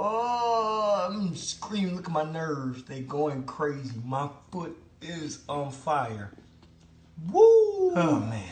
Oh, I'm screaming. Look at my nerves. They going crazy. My foot is on fire. Woo! Oh, man.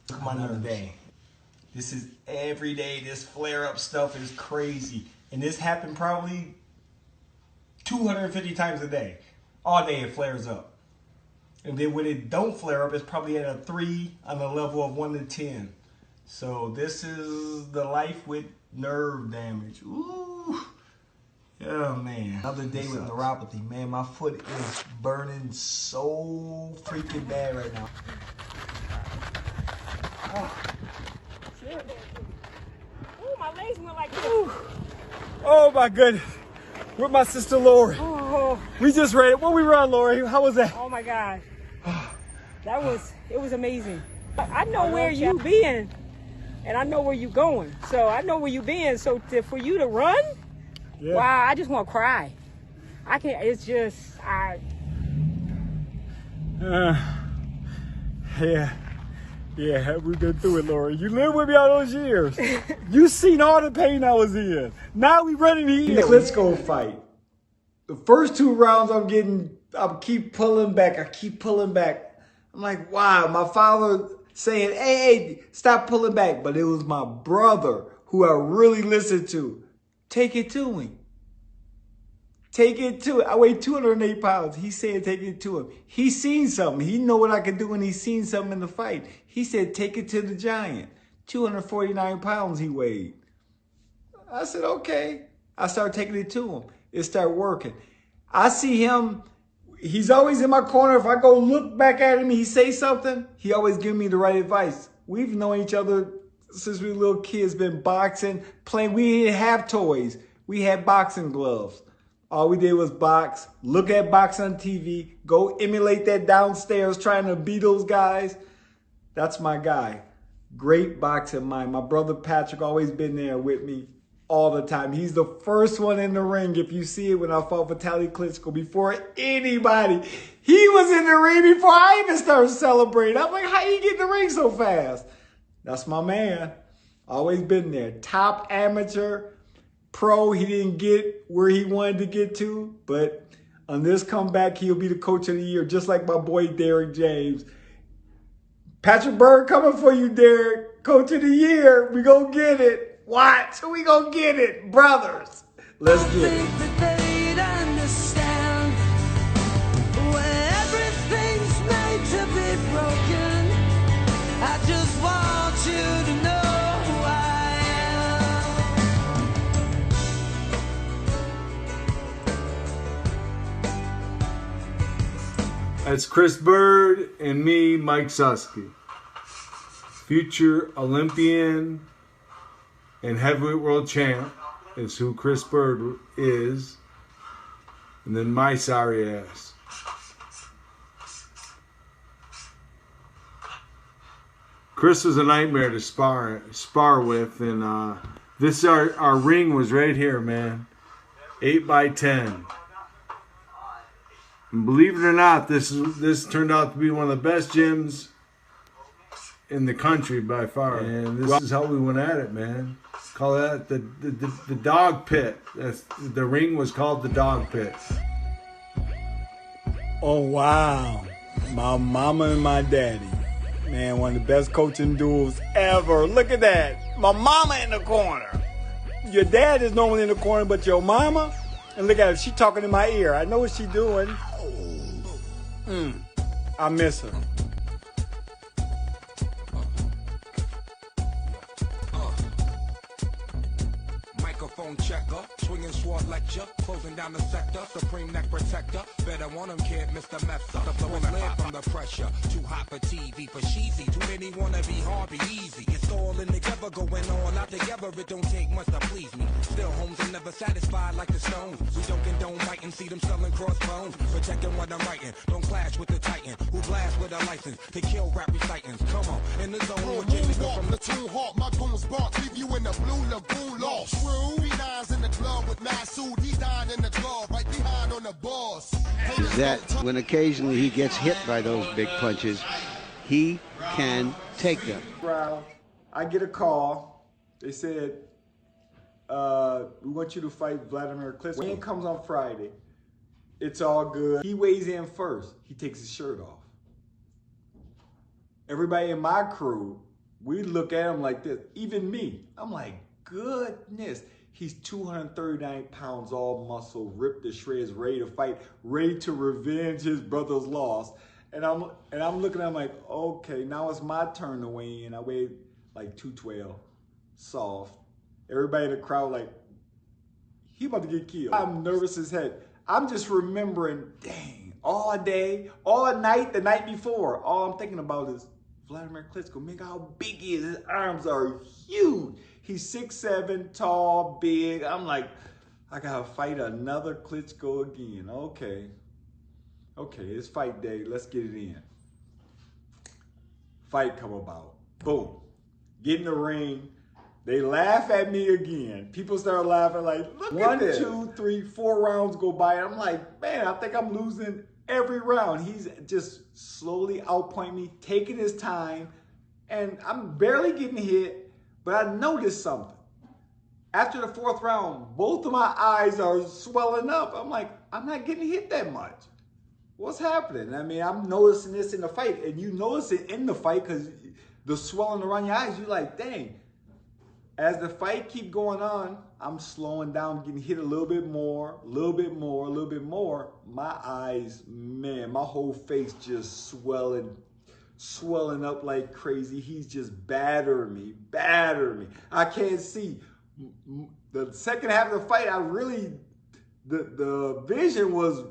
Look at my nerves. Day. This is every day. This flare-up stuff is crazy. And this happened probably 250 times a day. All day it flares up. And then when it don't flare up, it's probably at a 3 on the level of 1 to 10. So this is the life with nerve damage. Ooh. Oh, man. Another day with neuropathy. Man, my foot is burning so freaking bad right now. Oh, shit. Ooh, my legs went like this. Oh, my goodness. With my sister Lori. Oh. We just ran it. What we run, Lori? How was that? Oh, my gosh. It was amazing. I know where you been, and I know where you going. So I know where you been. So for you to run, yeah. Wow, I just want to cry. I can't, it's just, Yeah, we've been through it, Lori. You lived with me all those years. You seen all the pain I was in. Now we running here. The Klitschko fight. The first 2 rounds I keep pulling back. I'm like, wow, my father saying, hey, stop pulling back. But it was my brother who I really listened to. Take it to him. Take it to him. I weigh 208 pounds. He said, take it to him. He seen something. He know what I could do, and he seen something in the fight. He said, take it to the giant. 249 pounds he weighed. I said, okay. I started taking it to him. It started working. I see him. He's always in my corner. If I go look back at him, he say something, he always give me the right advice. We've known each other since we were little kids, been boxing, playing. We didn't have toys. We had boxing gloves. All we did was box, look at boxing on TV, go emulate that downstairs trying to beat those guys. That's my guy. Great boxing mind. My brother Patrick always been there with me all the time. He's the first one in the ring. If you see it, when I fought Vitaly Klitschko, before anybody, he was in the ring before I even started celebrating. I'm like, how you get in the ring so fast? That's my man. Always been there. Top amateur, pro. He didn't get where he wanted to get to, but on this comeback, he'll be the coach of the year, just like my boy Derek James. Patrick Byrd coming for you, Derek. Coach of the year. We gonna get it. Watch. We gonna get it, brothers. Let's get it. That's Chris Byrd and me, Mike Susky. Future Olympian and heavyweight world champ is who Chris Byrd is. And then my sorry ass. Chris was a nightmare to spar with, and our ring was right here, man. 8 by 10. And believe it or not, this turned out to be one of the best gyms in the country by far. And this is how we went at it, man. Call that the dog pit. The ring was called the dog pit. Oh, wow. My mama and my daddy. Man, one of the best coaching duels ever. Look at that. My mama in the corner. Your dad is normally in the corner, but your mama, and look at her. She talking in my ear. I know what she doing. I miss her. Microphone checker, swinging sword lecture, closing down the sector, supreme neck protector. Better want him, kid, Mr. Mepsa. The blowing lead from the pressure. Too hot for TV, for cheesy. Too many wanna be hard, be easy. It's all in together, going all out together. It don't take much to please me. Still, homes are never satisfied like the Stones. We don't condone biting, see them selling crossbones. Protecting what I'm writing, don't clash with the Titan. Who blast with a license to kill rap recitants. Come on, in the zone, with Jimmy go from the tune hawk. My goons bark, leave you in the blue lagoon lost. Three-nines in the club with Masood. He's dying in the glove, right behind on the boss. Is that when occasionally he gets hit by those big punches, he can take them. I get a call. They said, we want you to fight Vladimir Klitschko. When it comes on Friday, it's all good. He weighs in first. He takes his shirt off. Everybody in my crew, we look at him like this. Even me. I'm like, goodness. He's 239 pounds, all muscle, ripped to shreds, ready to fight, ready to revenge his brother's loss. And I'm looking at him like, okay, now it's my turn to weigh in. I weigh like 212, soft. Everybody in the crowd like, he about to get killed. I'm nervous as heck. I'm just remembering, dang, all day, all night, the night before, all I'm thinking about is Vladimir Klitschko. Man, how big he is. His arms are huge. He's 6'7", tall, big. I'm like, I gotta fight another Klitschko again. Okay, it's fight day. Let's get it in. Fight come about. Boom. Get in the ring. They laugh at me again. People start laughing like, look at this. 1, 2, 3, 4 rounds go by. I'm like, man, I think I'm losing every round. He's just slowly outpointing me, taking his time, and I'm barely getting hit, but I noticed something. After the 4th round, both of my eyes are swelling up. I'm like, I'm not getting hit that much. What's happening? I mean, I'm noticing this in the fight, and you notice it in the fight because the swelling around your eyes, you're like, dang. As the fight keep going on, I'm slowing down, getting hit a little bit more, a little bit more, a little bit more. My eyes, man, my whole face just swelling up like crazy. He's just battering me. I can't see. The second half of the fight, the vision was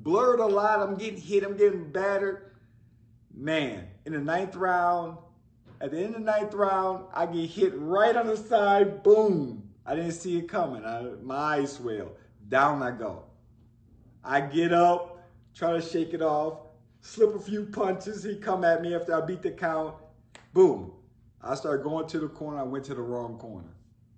blurred a lot. I'm getting hit, I'm getting battered. Man, in the 9th round, at the end of the 9th round, I get hit right on the side, boom. I didn't see it coming. My eyes swell. Down I go. I get up, try to shake it off, slip a few punches. He come at me after I beat the count. Boom. I started going to the corner. I went to the wrong corner.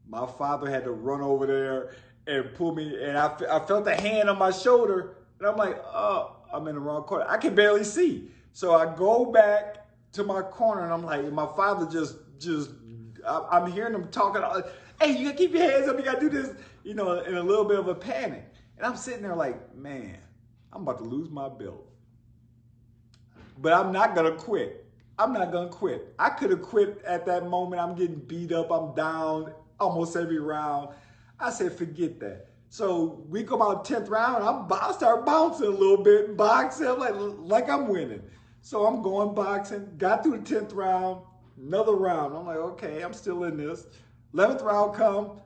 My father had to run over there and pull me, and I felt a hand on my shoulder, and I'm like, oh, I'm in the wrong corner. I can barely see. So I go back to my corner, and I'm like, my father I'm hearing him talking, hey, you gotta keep your hands up, you gotta do this, you know, in a little bit of a panic. And I'm sitting there like, man, I'm about to lose my belt. But I'm not gonna quit. I could have quit at that moment. I'm getting beat up, I'm down almost every round. I said, forget that. So we come out 10th round, I start bouncing a little bit, boxing, like I'm winning. So I'm going boxing, got through the 10th round, another round. I'm like, okay, I'm still in this. 11th round come,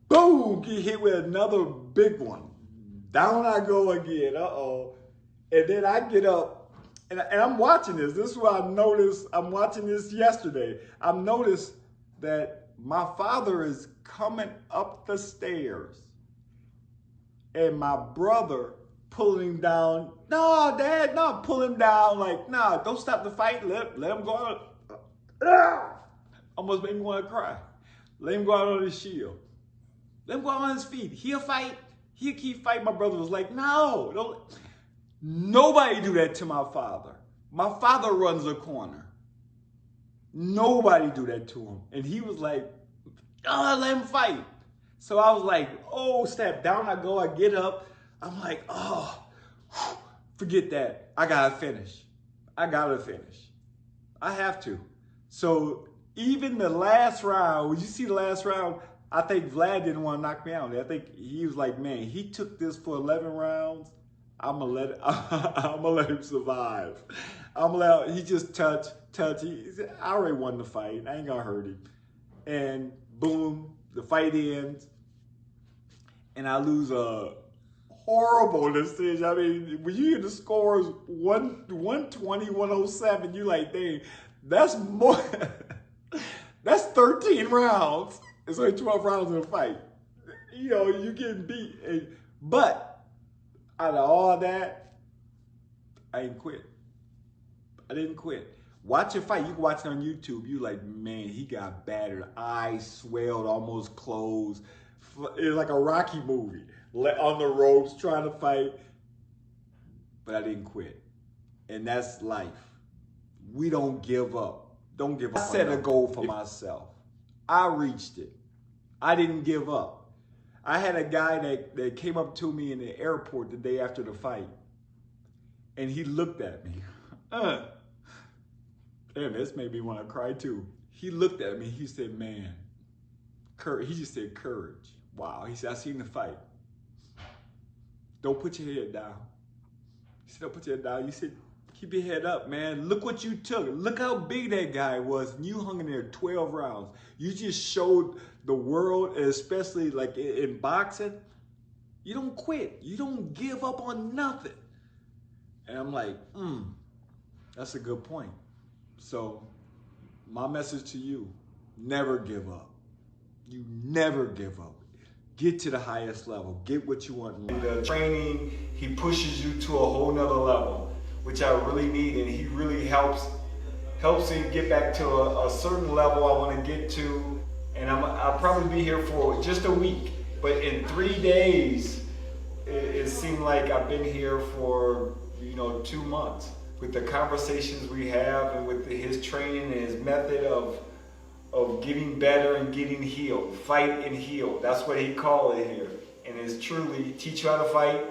boom, get hit with another big one. Down I go again, uh-oh. And then I get up, and I'm watching this. This is what I noticed. I'm watching this yesterday. I noticed that my father is coming up the stairs, and my brother pulling him down. No, Dad, no, pull him down. Like, nah, don't stop the fight. Let him go out. Almost made me want to cry. Let him go out on his shield. Let him go out on his feet. He'll fight. He'll keep fighting. My brother was like, no, don't. Nobody do that to my father. My father runs a corner. Nobody do that to him. And he was like, oh, let him fight. So I was like, oh, snap. Down I go. I get up. I'm like, oh, forget that. I gotta finish. I have to. So even the last round, when you see the last round, I think Vlad didn't want to knock me out. I think he was like, man, he took this for 11 rounds. I'm gonna let him survive. He just touch. He said, I already won the fight. I ain't gonna hurt him. And boom, the fight ends. And I lose a horrible decision. I mean, when you hear the scores 120, 107, you're like, dang, that's more. That's 13 rounds. It's only 12 rounds in a fight. You know, you're getting beat. But out of all that, I didn't quit. Watch a fight. You can watch it on YouTube. You like, man, he got battered. Eyes swelled, almost closed. It was like a Rocky movie. On the ropes, trying to fight. But I didn't quit. And that's life. We don't give up. Don't give up. I set a goal for myself. I reached it. I didn't give up. I had a guy that came up to me in the airport the day after the fight, and he looked at me. Damn, this made me want to cry too. He looked at me, he said, man, courage. He just said courage. Wow, he said, I seen the fight. Don't put your head down. He said, don't put your head down. You said, keep your head up, man. Look what you took. Look how big that guy was. And you hung in there 12 rounds. You just showed the world, especially like in boxing, you don't quit. You don't give up on nothing. And I'm like, that's a good point. So my message to you, never give up. You never give up. Get to the highest level. Get what you want. The training, he pushes you to a whole nother level, which I really need, and he really helps me get back to a certain level I want to get to. And I'll probably be here for just a week, but in 3 days, it seemed like I've been here for 2 months with the conversations we have and with his training and his method of getting better and getting healed, fight and heal. That's what he called it here. And it's truly teach you how to fight,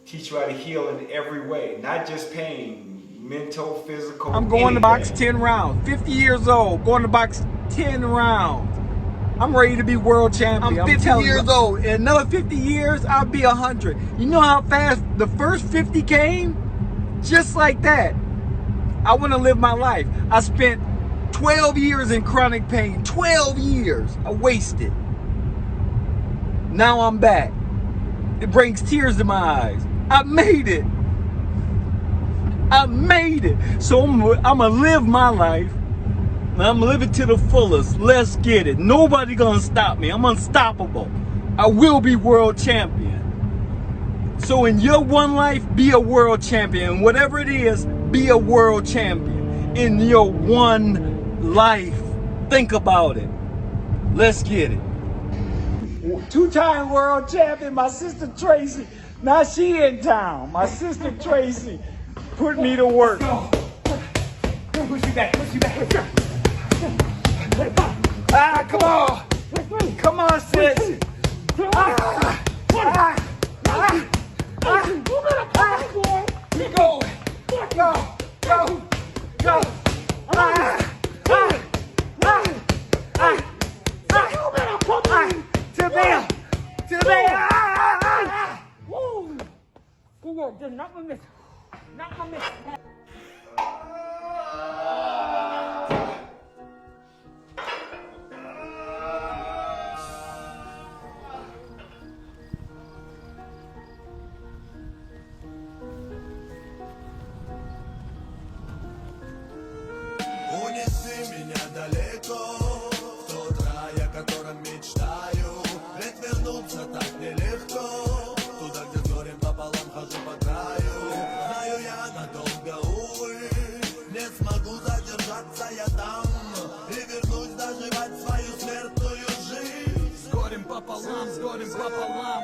teach you how to heal in every way, not just pain, mental, physical. I'm going to box 10 rounds, 50 years old, going to box 10 rounds. I'm ready to be world champion. I'm 50 years old. In another 50 years, I'll be 100. You know how fast the first 50 came? Just like that. I want to live my life. I spent 12 years in chronic pain. 12 years. I wasted. Now I'm back. It brings tears to my eyes. I made it. I made it. So I'm going to live my life. I'm living to the fullest. Let's get it. Nobody gonna stop me. I'm unstoppable. I will be world champion. So in your one life, be a world champion. Whatever it is, be a world champion. In your one life. Think about it. Let's get it. 2-time world champion, my sister Tracy. Now she in town. My sister Tracy put me to work. Push you back, push you back. Come on. Come on, sis. Go. To the bell. Woo. Good work. Not my miss. Not my miss. С горем пополам.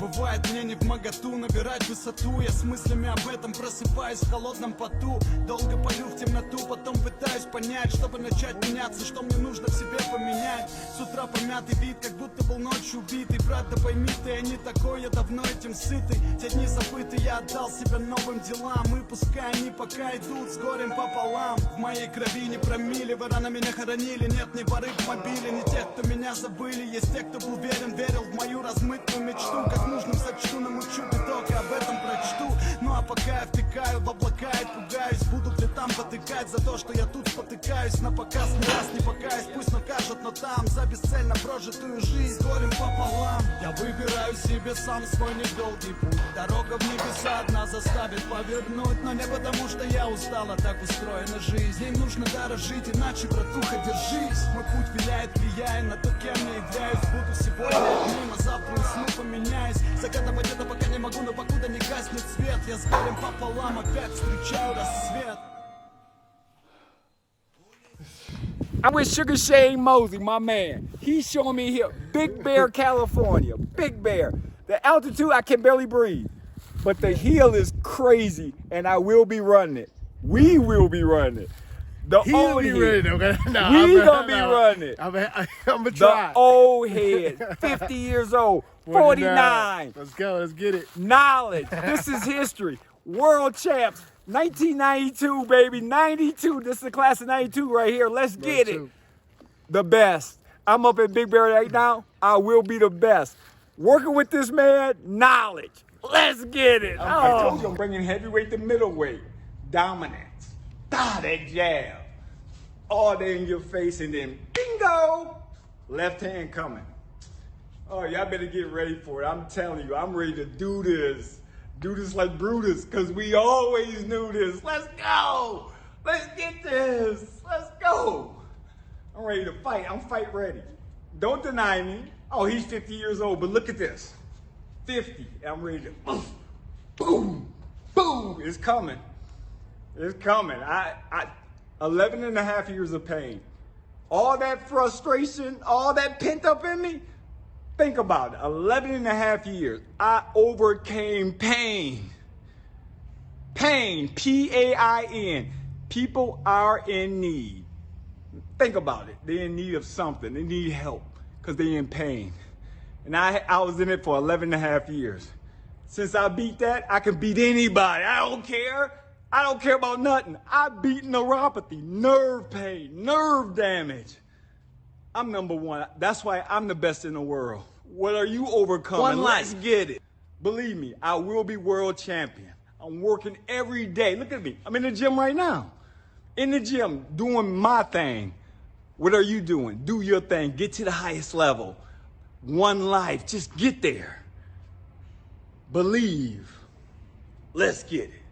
Бывает мне не вмоготу набирать высоту. Я с мыслями об этом просыпаюсь в холодном поту. Долго полю в темноту, потом пытаюсь понять, чтобы начать меняться, что мне нужно в себе поменять. С утра помятый вид, как будто был ночью убитый. Брат, да пойми ты, я не такой, я давно этим сытый. Те дни забыты, я отдал себя новым делам. И пускай они пока идут с горем пополам. В моей крови не промили, вы рано меня хоронили. Нет ни поры в мобиле, ни тех, кто меня забыли. Есть те, кто был верен, верил в мою размытую мечту. Как нужным сочту, намучу биток и об этом прочту. Ну а пока я втекаю в облака и пугаюсь, будут ли там потыкать за то, что я тут спотыкаюсь. На показ ни раз не покаюсь, пусть накажут, но там за бесцельно прожитую жизнь с горем пополам. Я выбираю себе сам свой недолгий путь. Дорога в небеса одна заставит повернуть. Но не потому, что я устала, так устроена жизнь. Ей нужно дорожить, иначе, братуха, держись. Мой путь виляет, влияя на то, кем я являюсь. Буду сегодня одним, а завтра усну, поменяюсь. Загадывать это пока не могу, но покуда не гаснет свет, я с горем пополам опять встречаю рассвет. I'm with Sugar Shane Mosley, my man. He's showing me here, Big Bear, California. Big Bear. The altitude, I can barely breathe. But the hill is crazy, and I will be running it. We will be running it. He'll be ready. Okay? No, We gonna be running. I'm gonna The try. old head, 50 years old, 49. Let's go. Let's get it. Knowledge. This is history. World champs. 1992, baby. 92. This is the class of 92 right here. Let's get it. The best. I'm up at Big Byrd right now. I will be the best. Working with this man, knowledge. Let's get it. I told you I'm bringing heavyweight to middleweight. Dominance. That jab. All day in your face, and then bingo. Left hand coming. Oh, y'all better get ready for it. I'm telling you, I'm ready to do this. Do this like Brutus, because we always knew this. Let's go. Let's get this. Let's go. I'm ready to fight. I'm fight ready. Don't deny me. Oh, he's 50 years old, but look at this. 50. I'm ready to boom, boom. It's coming. It's coming. 11 and a half years of pain. All that frustration, all that pent up in me. Think about it, 11 and a half years, I overcame pain. Pain, P-A-I-N. People are in need. Think about it, they're in need of something. They need help because they're in pain. And I was in it for 11 and a half years. Since I beat that, I can beat anybody. I don't care. I don't care about nothing. I beat neuropathy, nerve pain, nerve damage. I'm number one. That's why I'm the best in the world. What are you overcoming? Let's get it. Believe me, I will be world champion. I'm working every day. Look at me. I'm in the gym right now. In the gym, doing my thing. What are you doing? Do your thing. Get to the highest level. One life. Just get there. Believe. Let's get it.